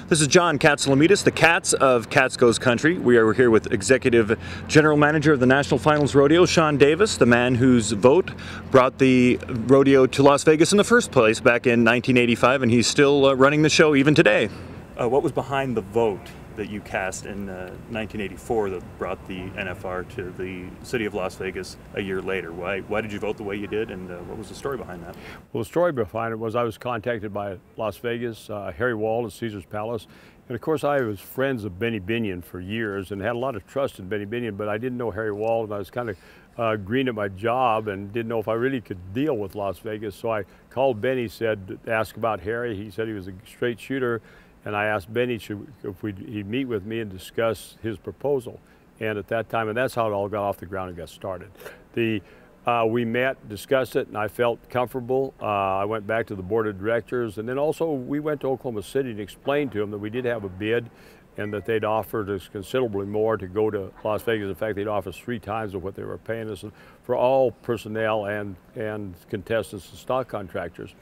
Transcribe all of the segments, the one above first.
This is John Katsilometes, the Cats of Cats Goes Country. We are here with Executive General Manager of the National Finals Rodeo, Shawn Davis, the man whose vote brought the rodeo to Las Vegas in the first place back in 1985, and he's still running the show even today. What was behind the vote that you cast in 1984 that brought the NFR to the city of Las Vegas a year later? Why did you vote the way you did, and what was the story behind that? Well, the story behind it was I was contacted by Las Vegas, Harry Wald at Caesar's Palace, and of course I was friends of Benny Binion for years and had a lot of trust in Benny Binion, but I didn't know Harry Wald, and I was kind of green at my job and didn't know if I really could deal with Las Vegas. So I called Benny, asked about Harry. He said he was a straight shooter. And I asked Benny if he'd meet with me and discuss his proposal. And at that time, and that's how it all got off the ground and got started. We met, discussed it, and I felt comfortable. I went back to the board of directors, and then also we went to Oklahoma City and explained to them that we did have a bid and that they'd offered us considerably more to go to Las Vegas. In fact, they'd offered us 3 times of what they were paying us for all personnel and contestants and stock contractors.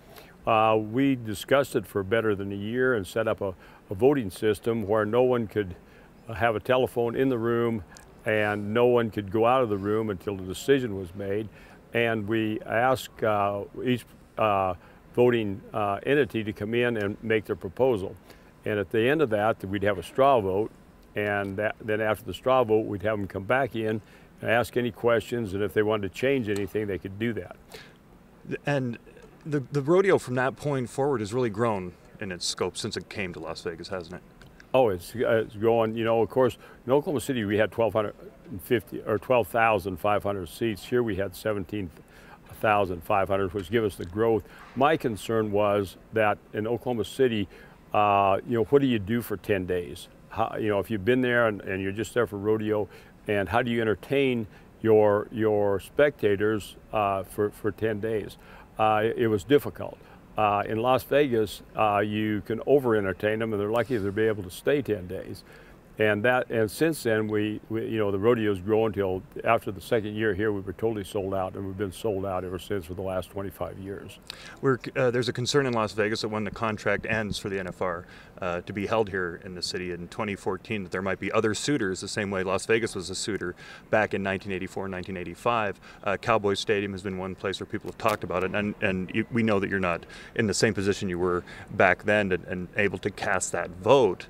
We discussed it for better than a year and set up a voting system where no one could have a telephone in the room and no one could go out of the room until the decision was made. And we asked each voting entity to come in and make their proposal. And at the end of that, we'd have a straw vote. And then after the straw vote, we'd have them come back in and ask any questions. And if they wanted to change anything, they could do that. And the rodeo from that point forward has really grown in its scope since it came to Las Vegas, hasn't it? Oh, it's growing. You know, of course, in Oklahoma City we had 12,500 seats. Here we had 17,500, which gave us the growth. My concern was that in Oklahoma City, you know, what do you do for 10 days? You know, if you've been there and you're just there for rodeo, and how do you entertain your spectators for 10 days? It was difficult. In Las Vegas, you can over-entertain them, and they're lucky they'll be able to stay 10 days. And since then, you know, the rodeo's grown until after the second year here, we were totally sold out, and we've been sold out ever since for the last 25 years. There's a concern in Las Vegas that when the contract ends for the NFR to be held here in the city in 2014, that there might be other suitors the same way Las Vegas was a suitor back in 1984 and 1985. Cowboy Stadium has been one place where people have talked about it, and we know that you're not in the same position you were back then and able to cast that vote.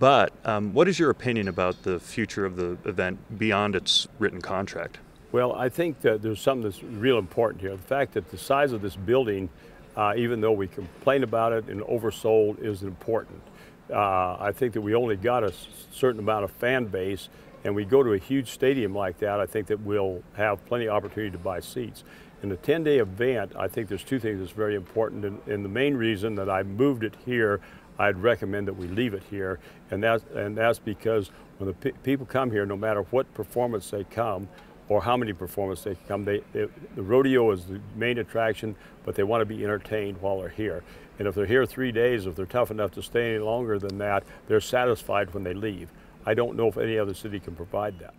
But what is your opinion about the future of the event beyond its written contract? Well, I think that there's something that's real important here. The fact that the size of this building, even though we complain about it and oversold, is important. I think that we only got a certain amount of fan base, and we go to a huge stadium like that, I think that we'll have plenty of opportunity to buy seats. In a 10-day event, I think there's 2 things that's very important, and the main reason that I moved it here, I'd recommend that we leave it here, and that's because when the people come here, no matter what performance they come or how many performances they come, the rodeo is the main attraction, but they want to be entertained while they're here. And if they're here 3 days, if they're tough enough to stay any longer than that, they're satisfied when they leave. I don't know if any other city can provide that.